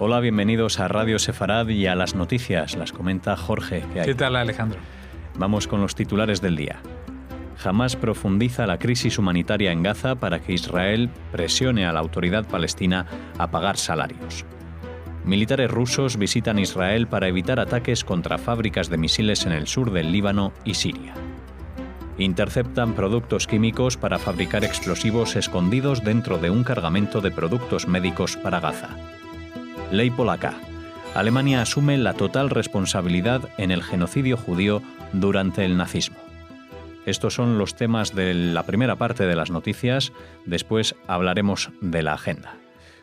Hola, bienvenidos a Radio Sefarad y a las noticias. Las comenta Jorge. ¿Qué tal, Alejandro? Vamos con los titulares del día. Hamás profundiza la crisis humanitaria en Gaza para que Israel presione a la autoridad palestina a pagar salarios. Militares rusos visitan Israel para evitar ataques contra fábricas de misiles en el sur del Líbano y Siria. Interceptan productos químicos para fabricar explosivos escondidos dentro de un cargamento de productos médicos para Gaza. Ley polaca. Alemania asume la total responsabilidad en el genocidio judío durante el nazismo. Estos son los temas de la primera parte de las noticias. Después hablaremos de la agenda.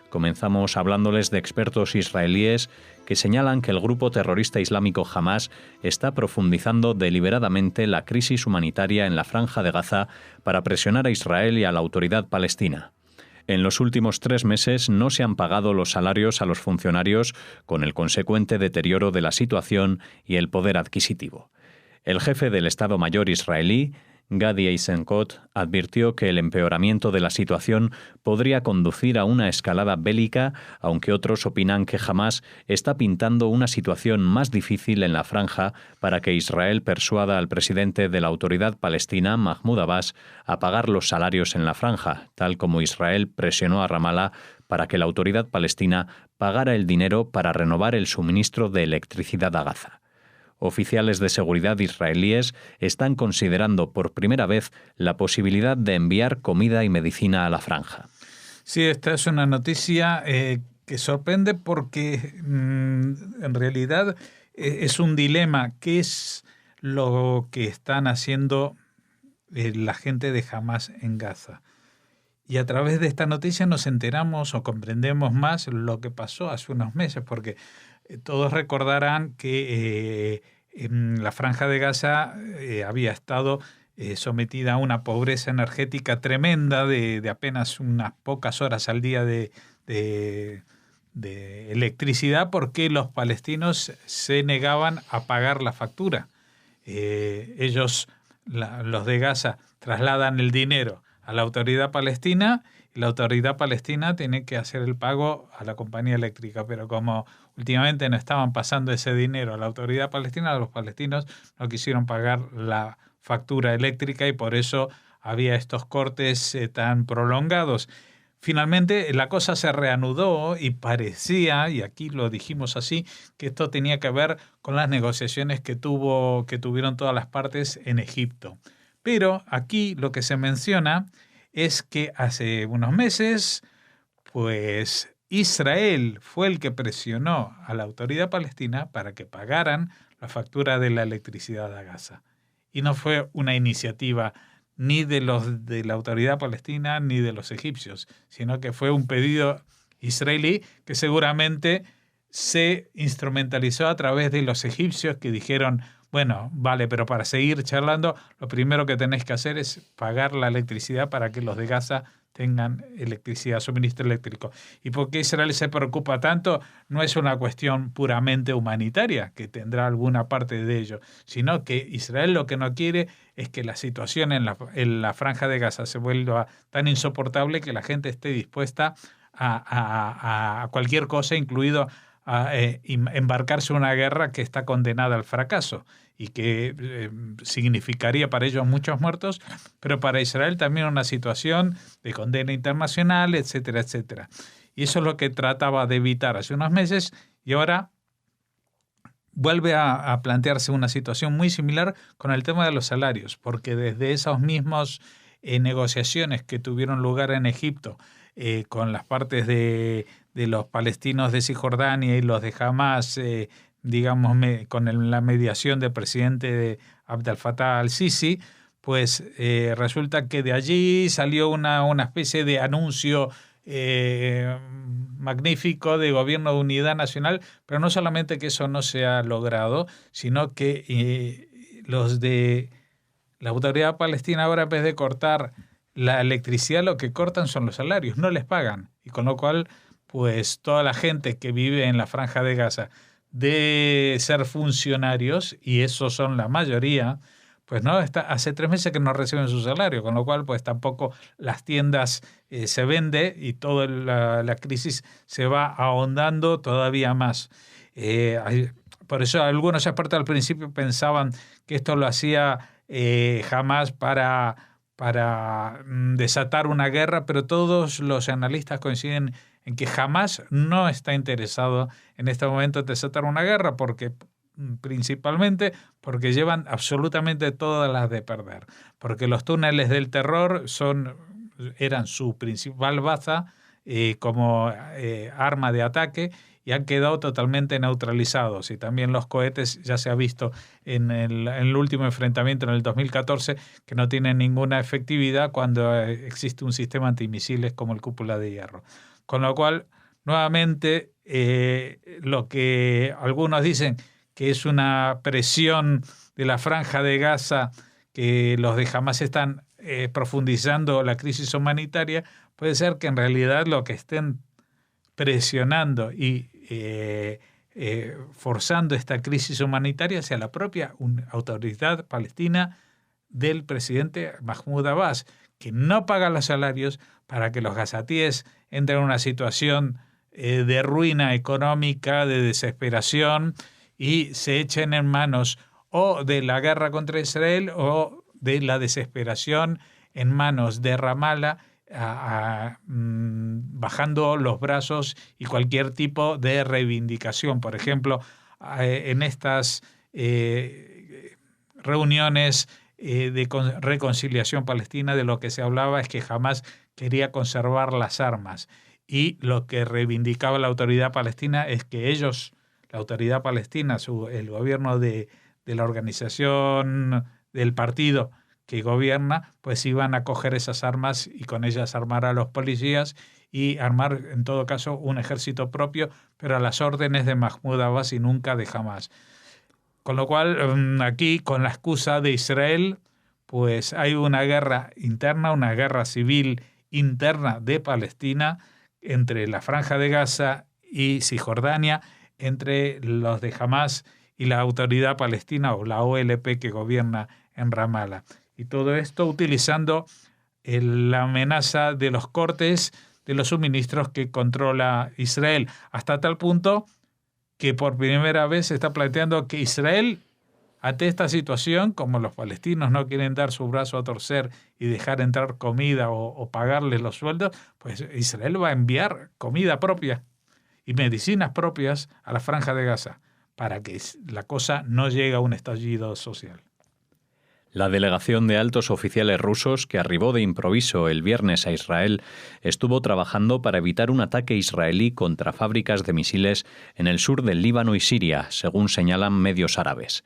Comenzamos hablándoles de expertos israelíes que señalan que el grupo terrorista islámico Hamás está profundizando deliberadamente la crisis humanitaria en la Franja de Gaza para presionar a Israel y a la autoridad palestina. En los últimos 3 meses no se han pagado los salarios a los funcionarios, con el consecuente deterioro de la situación y el poder adquisitivo. El jefe del Estado Mayor israelí, Gadi Eisenkot, advirtió que el empeoramiento de la situación podría conducir a una escalada bélica, aunque otros opinan que Hamás está pintando una situación más difícil en la franja para que Israel persuada al presidente de la Autoridad Palestina, Mahmoud Abbas, a pagar los salarios en la franja, tal como Israel presionó a Ramallah para que la Autoridad Palestina pagara el dinero para renovar el suministro de electricidad a Gaza. Oficiales de seguridad israelíes están considerando por primera vez la posibilidad de enviar comida y medicina a la franja. Sí, esta es una noticia que sorprende porque en realidad es un dilema. ¿Qué es lo que están haciendo la gente de Hamás en Gaza? Y a través de esta noticia nos enteramos o comprendemos más lo que pasó hace unos meses, porque todos recordarán que en la Franja de Gaza había estado sometida a una pobreza energética tremenda de apenas unas pocas horas al día de electricidad, porque los palestinos se negaban a pagar la factura. Ellos, los de Gaza, trasladan el dinero a la autoridad palestina y la autoridad palestina tiene que hacer el pago a la compañía eléctrica, pero como últimamente no estaban pasando ese dinero a la autoridad palestina, los palestinos no quisieron pagar la factura eléctrica y por eso había estos cortes tan prolongados. Finalmente la cosa se reanudó y parecía, y aquí lo dijimos así, que esto tenía que ver con las negociaciones que tuvieron todas las partes en Egipto. Pero aquí lo que se menciona es que hace unos meses, pues Israel fue el que presionó a la autoridad palestina para que pagaran la factura de la electricidad a Gaza. Y no fue una iniciativa ni de la autoridad palestina ni de los egipcios, sino que fue un pedido israelí que seguramente se instrumentalizó a través de los egipcios que dijeron: bueno, vale, pero para seguir charlando, lo primero que tenéis que hacer es pagar la electricidad para que los de Gaza tengan electricidad, suministro eléctrico. ¿Y por qué Israel se preocupa tanto? No es una cuestión puramente humanitaria, que tendrá alguna parte de ello, sino que Israel lo que no quiere es que la situación en la Franja de Gaza se vuelva tan insoportable que la gente esté dispuesta a cualquier cosa, incluido a embarcarse en una guerra que está condenada al fracaso y que significaría para ellos muchos muertos, pero para Israel también una situación de condena internacional, etcétera, etcétera. Y eso es lo que trataba de evitar hace unos meses y ahora vuelve a plantearse una situación muy similar con el tema de los salarios, porque desde esas mismas negociaciones que tuvieron lugar en Egipto con las partes de los palestinos de Cisjordania y los de Hamás, con la mediación del presidente Abdel Fattah al-Sisi, pues resulta que de allí salió una especie de anuncio magnífico de gobierno de unidad nacional, pero no solamente que eso no se ha logrado, sino que los de la autoridad palestina ahora, en vez de cortar la electricidad, lo que cortan son los salarios, no les pagan, y con lo cual pues toda la gente que vive en la Franja de Gaza de ser funcionarios, y esos son la mayoría, pues no, hace 3 meses que no reciben su salario, con lo cual pues tampoco las tiendas se vende y toda la crisis se va ahondando todavía más. Por eso algunos expertos al principio pensaban que esto lo hacía Hamás para desatar una guerra, pero todos los analistas coinciden en que Hamás no está interesado en este momento en desatar una guerra, principalmente porque llevan absolutamente todas las de perder, porque los túneles del terror eran su principal baza como arma de ataque y han quedado totalmente neutralizados. Y también los cohetes, ya se ha visto en el último enfrentamiento en el 2014, que no tienen ninguna efectividad cuando existe un sistema antimisiles como el Cúpula de Hierro. Con lo cual, nuevamente, lo que algunos dicen que es una presión de la Franja de Gaza, que los de Hamás están profundizando la crisis humanitaria, puede ser que en realidad lo que estén presionando y forzando esta crisis humanitaria sea la propia autoridad palestina del presidente Mahmoud Abbas, que no paga los salarios para que los gazatíes entren en una situación de ruina económica, de desesperación, y se echen en manos o de la guerra contra Israel o de la desesperación en manos de Ramallah, bajando los brazos y cualquier tipo de reivindicación. Por ejemplo, en estas reuniones de reconciliación palestina, de lo que se hablaba es que Hamás quería conservar las armas, y lo que reivindicaba la autoridad palestina es que ellos, la autoridad palestina, el gobierno de la organización del partido que gobierna, pues iban a coger esas armas y con ellas armar a los policías y armar en todo caso un ejército propio, pero a las órdenes de Mahmoud Abbas y nunca de Hamás. Con lo cual, aquí, con la excusa de Israel, pues hay una guerra interna, una guerra civil interna de Palestina entre la Franja de Gaza y Cisjordania, entre los de Hamás y la autoridad palestina o la OLP que gobierna en Ramallah. Y todo esto utilizando la amenaza de los cortes de los suministros que controla Israel, hasta tal punto que por primera vez se está planteando que Israel, ante esta situación, como los palestinos no quieren dar su brazo a torcer y dejar entrar comida o pagarles los sueldos, pues Israel va a enviar comida propia y medicinas propias a la Franja de Gaza para que la cosa no llegue a un estallido social. La delegación de altos oficiales rusos que arribó de improviso el viernes a Israel estuvo trabajando para evitar un ataque israelí contra fábricas de misiles en el sur del Líbano y Siria, según señalan medios árabes.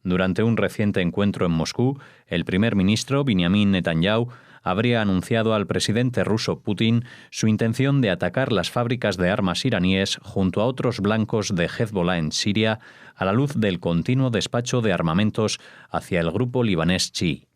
Durante un reciente encuentro en Moscú, el primer ministro Benjamin Netanyahu habría anunciado al presidente ruso Putin su intención de atacar las fábricas de armas iraníes junto a otros blancos de Hezbollah en Siria, a la luz del continuo despacho de armamentos hacia el grupo libanés chií.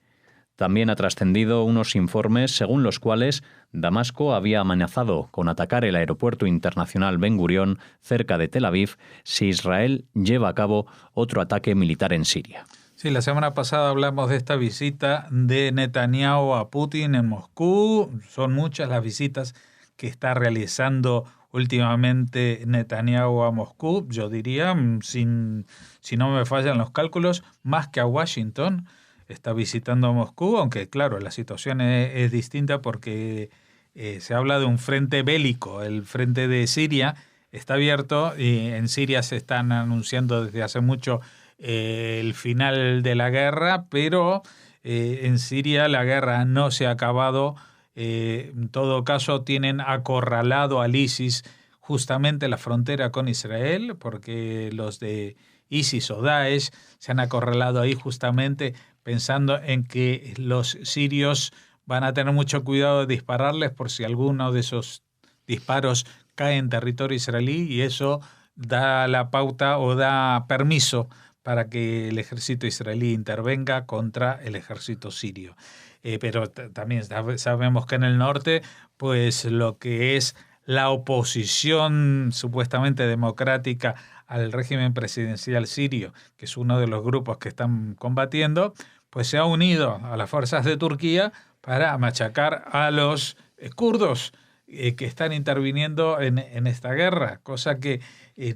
También ha trascendido unos informes según los cuales Damasco había amenazado con atacar el aeropuerto internacional Ben Gurión cerca de Tel Aviv si Israel lleva a cabo otro ataque militar en Siria. Sí, la semana pasada hablamos de esta visita de Netanyahu a Putin en Moscú. Son muchas las visitas que está realizando últimamente Netanyahu a Moscú. Yo diría, si no me fallan los cálculos, más que a Washington. Está visitando Moscú, aunque claro, la situación es distinta porque se habla de un frente bélico. El frente de Siria está abierto y en Siria se están anunciando desde hace mucho el final de la guerra, pero en Siria la guerra no se ha acabado. En todo caso, tienen acorralado al ISIS justamente la frontera con Israel, porque los de ISIS o Daesh se han acorralado ahí justamente pensando en que los sirios van a tener mucho cuidado de dispararles por si alguno de esos disparos cae en territorio israelí, y eso da la pauta o da permiso para que el ejército israelí intervenga contra el ejército sirio. Pero también sabemos que en el norte, pues lo que es la oposición supuestamente democrática al régimen presidencial sirio, que es uno de los grupos que están combatiendo, pues se ha unido a las fuerzas de Turquía para machacar a los kurdos que están interviniendo en esta guerra, cosa que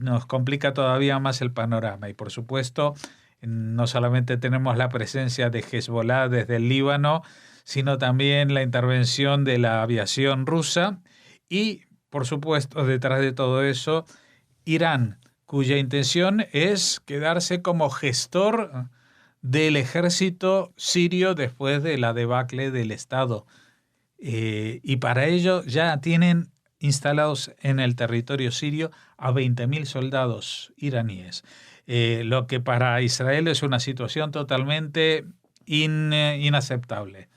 nos complica todavía más el panorama. Y por supuesto, no solamente tenemos la presencia de Hezbollah desde el Líbano, sino también la intervención de la aviación rusa y, por supuesto, detrás de todo eso, Irán, cuya intención es quedarse como gestor del ejército sirio después de la debacle del Estado. Y para ello ya tienen instalados en el territorio sirio a 20.000 soldados iraníes. Lo que para Israel es una situación totalmente inaceptable,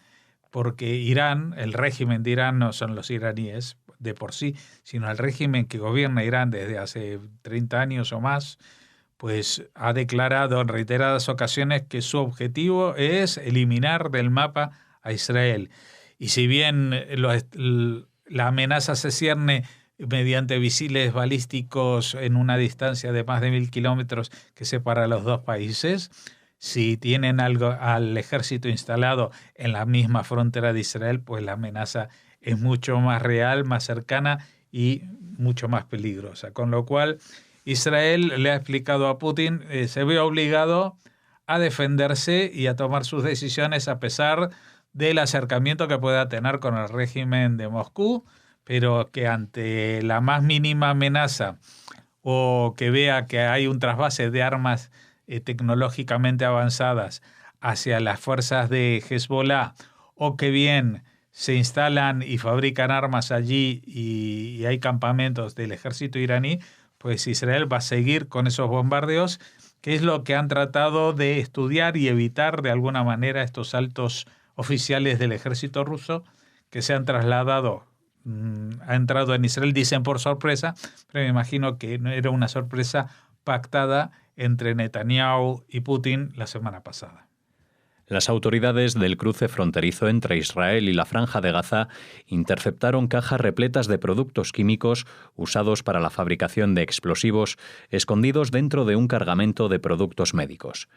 porque Irán, el régimen de Irán no son los iraníes de por sí, sino el régimen que gobierna Irán desde hace 30 años o más, pues ha declarado en reiteradas ocasiones que su objetivo es eliminar del mapa a Israel. Y si bien la amenaza se cierne mediante misiles balísticos en una distancia de más de 1.000 kilómetros que separa a los dos países, si tienen al ejército instalado en la misma frontera de Israel, pues la amenaza es mucho más real, más cercana y mucho más peligrosa. Con lo cual, Israel le ha explicado a Putin, se ve obligado a defenderse y a tomar sus decisiones a pesar del acercamiento que pueda tener con el régimen de Moscú, pero que ante la más mínima amenaza o que vea que hay un trasvase de armas tecnológicamente avanzadas hacia las fuerzas de Hezbollah, o que bien se instalan y fabrican armas allí y hay campamentos del ejército iraní, pues Israel va a seguir con esos bombardeos, que es lo que han tratado de estudiar y evitar de alguna manera estos altos oficiales del ejército ruso que se han trasladado, ha entrado en Israel, dicen por sorpresa, pero me imagino que era una sorpresa pactada entre Netanyahu y Putin la semana pasada. Las autoridades del cruce fronterizo entre Israel y la Franja de Gaza interceptaron cajas repletas de productos químicos usados para la fabricación de explosivos escondidos dentro de un cargamento de productos médicos.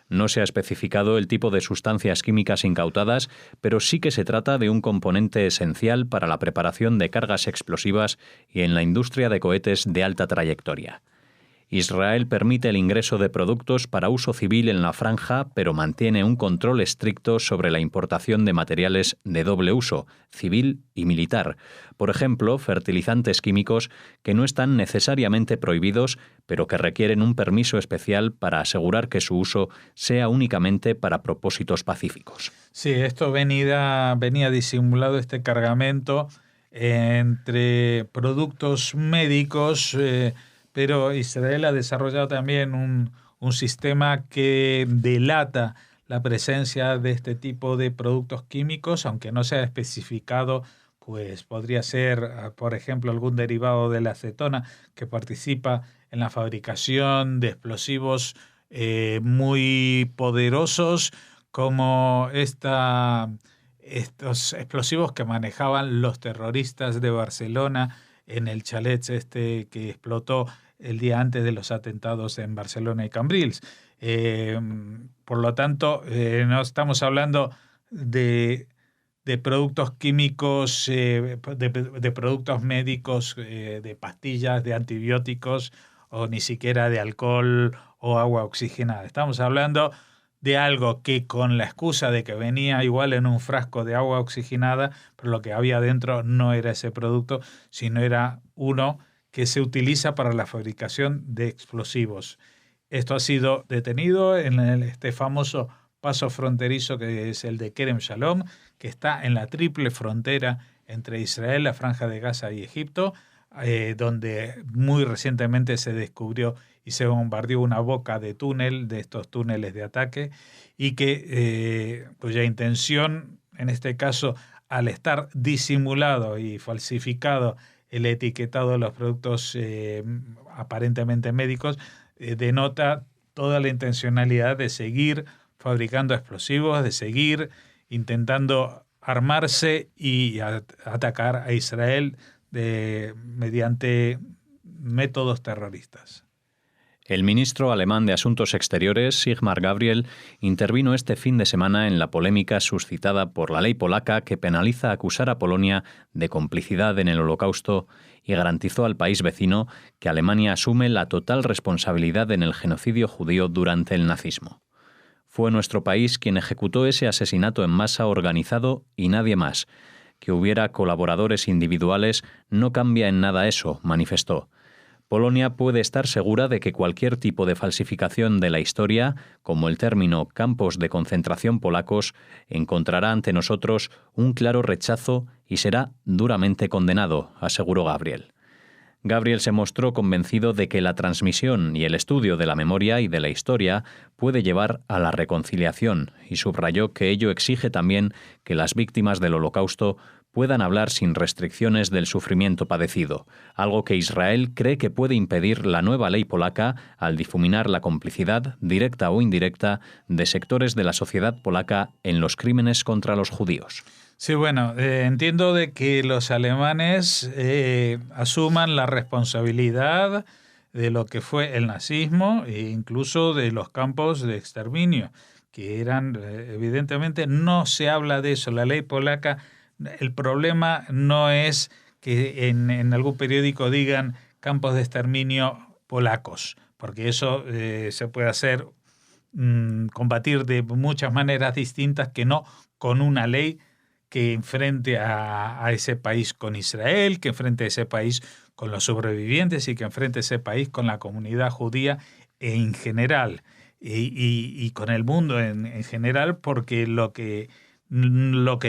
No se ha especificado el tipo de sustancias químicas incautadas, pero sí que se trata de un componente esencial para la preparación de cargas explosivas y en la industria de cohetes de alta trayectoria. Israel permite el ingreso de productos para uso civil en la franja, pero mantiene un control estricto sobre la importación de materiales de doble uso, civil y militar. Por ejemplo, fertilizantes químicos que no están necesariamente prohibidos, pero que requieren un permiso especial para asegurar que su uso sea únicamente para propósitos pacíficos. Sí, esto venía disimulado, este cargamento, entre productos médicos, pero Israel ha desarrollado también un sistema que delata la presencia de este tipo de productos químicos, aunque no se ha especificado, pues podría ser, por ejemplo, algún derivado de la acetona que participa en la fabricación de explosivos muy poderosos, como estos explosivos que manejaban los terroristas de Barcelona en el chalet que explotó el día antes de los atentados en Barcelona y Cambrils. Por lo tanto, no estamos hablando de productos químicos, de productos médicos, de pastillas, de antibióticos o ni siquiera de alcohol o agua oxigenada. Estamos hablando de algo que con la excusa de que venía igual en un frasco de agua oxigenada, pero lo que había dentro no era ese producto, sino era uno que se utiliza para la fabricación de explosivos. Esto ha sido detenido en este famoso paso fronterizo que es el de Kerem Shalom, que está en la triple frontera entre Israel, la Franja de Gaza y Egipto, donde muy recientemente se descubrió y se bombardeó una boca de túnel, de estos túneles de ataque, y que cuya intención, en este caso, al estar disimulado y falsificado el etiquetado de los productos aparentemente médicos, denota toda la intencionalidad de seguir fabricando explosivos, de seguir intentando armarse y atacar a Israel mediante métodos terroristas. El ministro alemán de Asuntos Exteriores, Sigmar Gabriel, intervino este fin de semana en la polémica suscitada por la ley polaca que penaliza acusar a Polonia de complicidad en el Holocausto y garantizó al país vecino que Alemania asume la total responsabilidad en el genocidio judío durante el nazismo. Fue nuestro país quien ejecutó ese asesinato en masa organizado y nadie más. Que hubiera colaboradores individuales no cambia en nada eso, manifestó. Polonia puede estar segura de que cualquier tipo de falsificación de la historia, como el término campos de concentración polacos, encontrará ante nosotros un claro rechazo y será duramente condenado, aseguró Gabriel. Gabriel se mostró convencido de que la transmisión y el estudio de la memoria y de la historia puede llevar a la reconciliación y subrayó que ello exige también que las víctimas del Holocausto puedan hablar sin restricciones del sufrimiento padecido, algo que Israel cree que puede impedir la nueva ley polaca al difuminar la complicidad, directa o indirecta, de sectores de la sociedad polaca en los crímenes contra los judíos. Sí, bueno, entiendo de que los alemanes asuman la responsabilidad de lo que fue el nazismo e incluso de los campos de exterminio, que eran, evidentemente, no se habla de eso. La ley polaca, el problema no es que en algún periódico digan campos de exterminio polacos, porque eso se puede hacer, combatir de muchas maneras distintas que no con una ley que enfrente a ese país con Israel, que enfrente a ese país con los sobrevivientes y que enfrente a ese país con la comunidad judía en general y con el mundo en general, porque lo que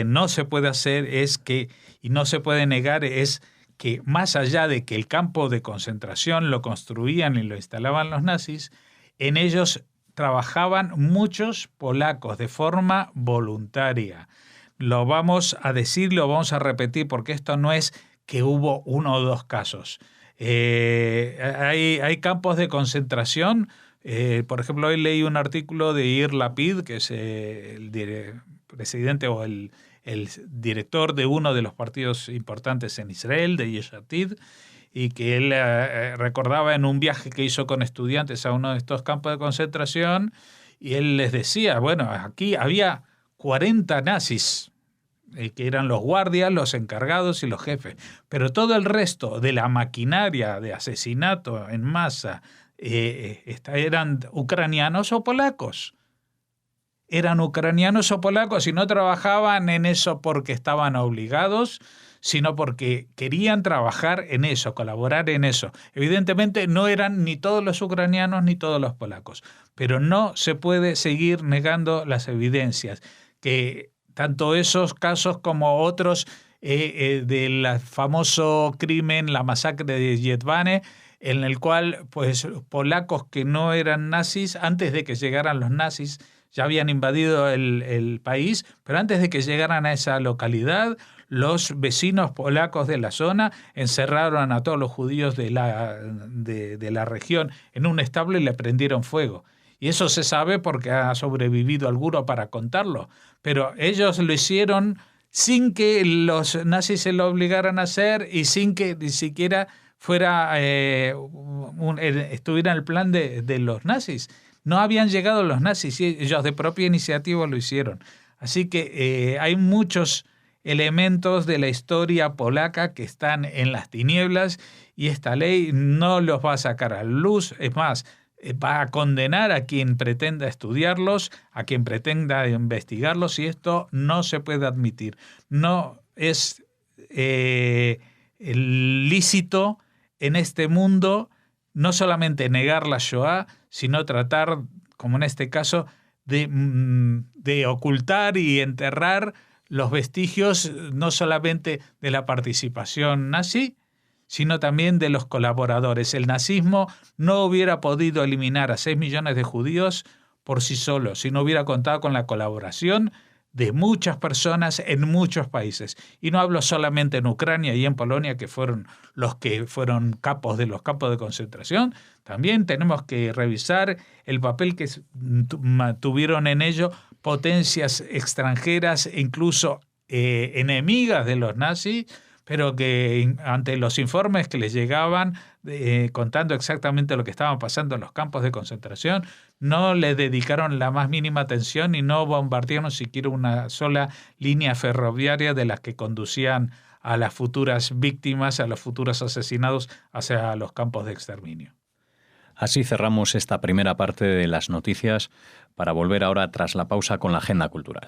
no se puede hacer es que, y no se puede negar, es que más allá de que el campo de concentración lo construían y lo instalaban los nazis, en ellos trabajaban muchos polacos de forma voluntaria. Lo vamos a decir, lo vamos a repetir, porque esto no es que hubo uno o dos casos. Hay campos de concentración. Por ejemplo, hoy leí un artículo de Yair Lapid, que es el presidente o el director de uno de los partidos importantes en Israel, de Yesh Atid, y que él recordaba en un viaje que hizo con estudiantes a uno de estos campos de concentración, y él les decía, bueno, aquí había 40 nazis, que eran los guardias, los encargados y los jefes, pero todo el resto de la maquinaria de asesinato en masa eran ucranianos o polacos. Eran ucranianos o polacos y no trabajaban en eso porque estaban obligados, sino porque querían trabajar en eso, colaborar en eso. Evidentemente no eran ni todos los ucranianos ni todos los polacos, pero no se puede seguir negando las evidencias, que tanto esos casos como otros del famoso crimen, la masacre de Jedwabne, en el cual pues polacos que no eran nazis, antes de que llegaran los nazis, ya habían invadido el país, pero antes de que llegaran a esa localidad, los vecinos polacos de la zona encerraron a todos los judíos de la región en un establo y le prendieron fuego. Y eso se sabe porque ha sobrevivido alguno para contarlo. Pero ellos lo hicieron sin que los nazis se lo obligaran a hacer y sin que ni siquiera estuviera en el plan de los nazis. No habían llegado los nazis y ellos de propia iniciativa lo hicieron. Así que hay muchos elementos de la historia polaca que están en las tinieblas y esta ley no los va a sacar a luz. Es más, va a condenar a quien pretenda estudiarlos, a quien pretenda investigarlos, y esto no se puede admitir. No es lícito en este mundo no solamente negar la Shoah, sino tratar, como en este caso, de ocultar y enterrar los vestigios no solamente de la participación nazi, sino también de los colaboradores. El nazismo no hubiera podido eliminar a 6 millones de judíos por sí solo, si no hubiera contado con la colaboración de muchas personas en muchos países. Y no hablo solamente en Ucrania y en Polonia, que fueron los que fueron capos de los campos de concentración. También tenemos que revisar el papel que tuvieron en ello potencias extranjeras, incluso enemigas de los nazis, pero que ante los informes que les llegaban contando exactamente lo que estaba pasando en los campos de concentración, no le dedicaron la más mínima atención y no bombardearon siquiera una sola línea ferroviaria de las que conducían a las futuras víctimas, a los futuros asesinados hacia los campos de exterminio. Así cerramos esta primera parte de las noticias para volver ahora tras la pausa con la agenda cultural.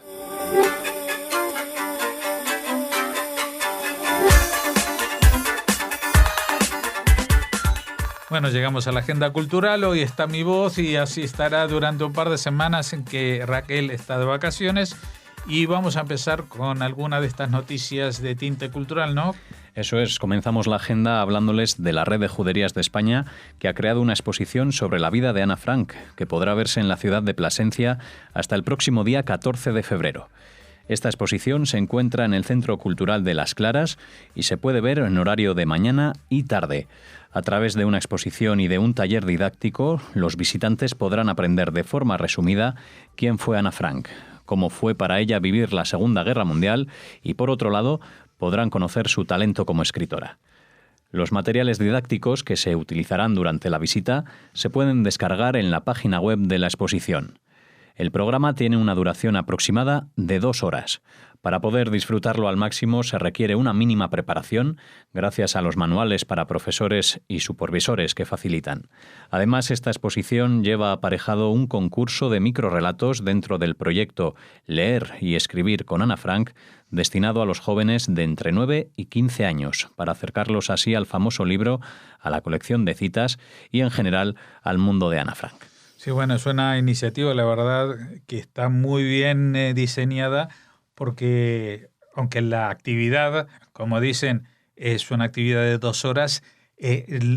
Bueno, llegamos a la agenda cultural. Hoy está mi voz y así estará durante un par de semanas en que Raquel está de vacaciones. Y vamos a empezar con alguna de estas noticias de tinte cultural, ¿no? Eso es, comenzamos la agenda hablándoles de la Red de Juderías de España, que ha creado una exposición sobre la vida de Ana Frank, que podrá verse en la ciudad de Plasencia hasta el próximo día 14 de febrero. Esta exposición se encuentra en el Centro Cultural de Las Claras y se puede ver en horario de mañana y tarde. A través de una exposición y de un taller didáctico, los visitantes podrán aprender de forma resumida quién fue Ana Frank, cómo fue para ella vivir la Segunda Guerra Mundial y, por otro lado, podrán conocer su talento como escritora. Los materiales didácticos que se utilizarán durante la visita se pueden descargar en la página web de la exposición. El programa tiene una duración aproximada de 2 horas. Para poder disfrutarlo al máximo se requiere una mínima preparación, gracias a los manuales para profesores y supervisores que facilitan. Además, esta exposición lleva aparejado un concurso de microrrelatos dentro del proyecto Leer y Escribir con Ana Frank, destinado a los jóvenes de entre 9 y 15 años, para acercarlos así al famoso libro, a la colección de citas y, en general, al mundo de Ana Frank. Sí, bueno, es una iniciativa, la verdad, que está muy bien diseñada, porque aunque la actividad, como dicen, es una actividad de 2 horas,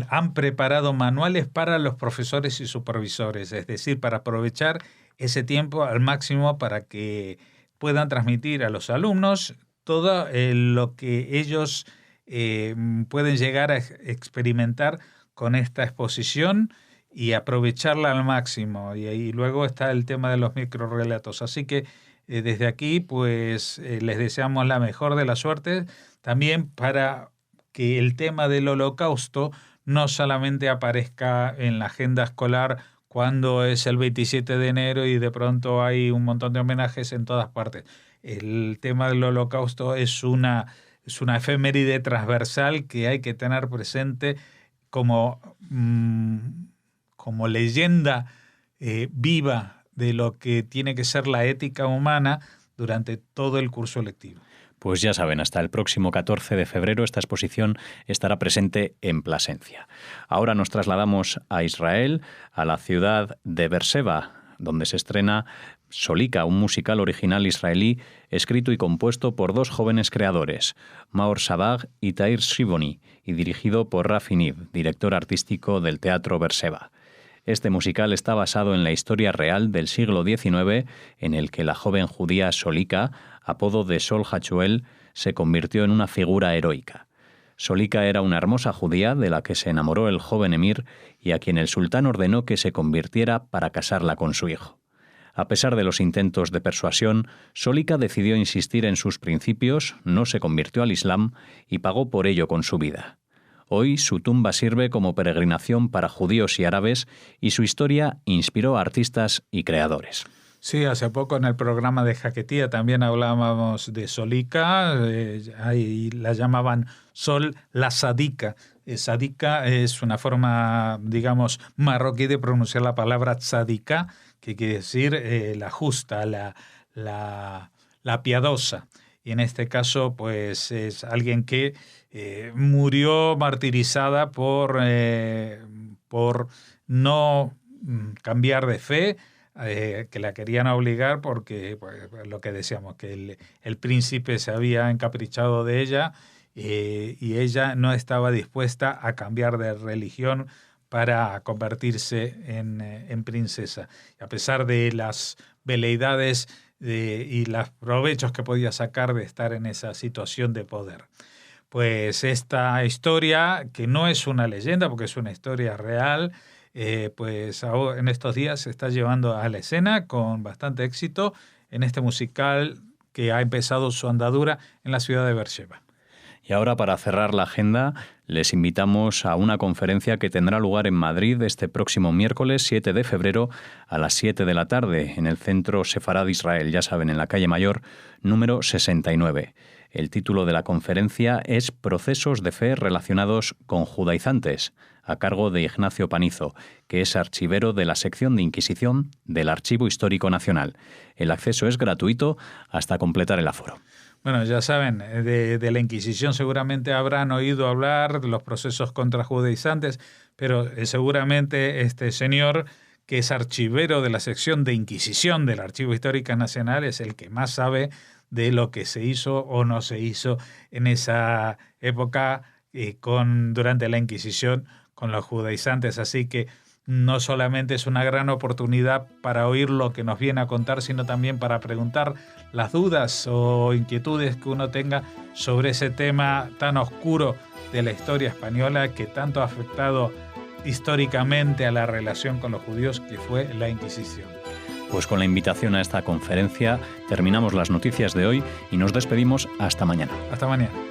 han preparado manuales para los profesores y supervisores, es decir, para aprovechar ese tiempo al máximo para que puedan transmitir a los alumnos todo lo que ellos pueden llegar a experimentar con esta exposición y aprovecharla al máximo. Y luego está el tema de los microrrelatos. Así que desde aquí pues les deseamos la mejor de las suertes, también para que el tema del Holocausto no solamente aparezca en la agenda escolar cuando es el 27 de enero y de pronto hay un montón de homenajes en todas partes. El tema del Holocausto es una efeméride transversal que hay que tener presente como leyenda viva de lo que tiene que ser la ética humana durante todo el curso lectivo. Pues ya saben, hasta el próximo 14 de febrero esta exposición estará presente en Plasencia. Ahora nos trasladamos a Israel, a la ciudad de Beerseba, donde se estrena Solika, un musical original israelí escrito y compuesto por 2 jóvenes creadores, Maor Sabag y Tair Shivoni, y dirigido por Rafi Niv, director artístico del Teatro Beerseba. Este musical está basado en la historia real del siglo XIX, en el que la joven judía Solika, apodo de Sol Hachuel, se convirtió en una figura heroica. Solika era una hermosa judía de la que se enamoró el joven emir y a quien el sultán ordenó que se convirtiera para casarla con su hijo. A pesar de los intentos de persuasión, Solika decidió insistir en sus principios, no se convirtió al Islam y pagó por ello con su vida. Hoy su tumba sirve como peregrinación para judíos y árabes y su historia inspiró a artistas y creadores. Sí, hace poco en el programa de Jaquetía también hablábamos de Solika, ahí la llamaban Sol la Sadika. Sadika es una forma, digamos, marroquí de pronunciar la palabra tzadika, que quiere decir la justa, la piadosa. Y en este caso, pues es alguien que murió martirizada por no cambiar de fe, que la querían obligar porque, pues, lo que decíamos, que el príncipe se había encaprichado de ella y ella no estaba dispuesta a cambiar de religión para convertirse en princesa. Y a pesar de las veleidades y los provechos que podía sacar de estar en esa situación de poder. Pues esta historia, que no es una leyenda porque es una historia real, pues ahora, en estos días se está llevando a la escena con bastante éxito en este musical que ha empezado su andadura en la ciudad de Beerseba. Y ahora, para cerrar la agenda, les invitamos a una conferencia que tendrá lugar en Madrid este próximo miércoles 7 de febrero a las 7 de la tarde en el Centro Sefarad Israel, ya saben, en la calle Mayor, número 69. El título de la conferencia es Procesos de fe relacionados con judaizantes, a cargo de Ignacio Panizo, que es archivero de la sección de Inquisición del Archivo Histórico Nacional. El acceso es gratuito hasta completar el aforo. Bueno, ya saben, de la Inquisición seguramente habrán oído hablar de los procesos contra judaizantes, pero seguramente este señor, que es archivero de la sección de Inquisición del Archivo Histórico Nacional, es el que más sabe de lo que se hizo o no se hizo en esa época durante la Inquisición con los judaizantes. Así que no solamente es una gran oportunidad para oír lo que nos viene a contar, sino también para preguntar las dudas o inquietudes que uno tenga sobre ese tema tan oscuro de la historia española que tanto ha afectado históricamente a la relación con los judíos, que fue la Inquisición. Pues con la invitación a esta conferencia terminamos las noticias de hoy y nos despedimos hasta mañana. Hasta mañana.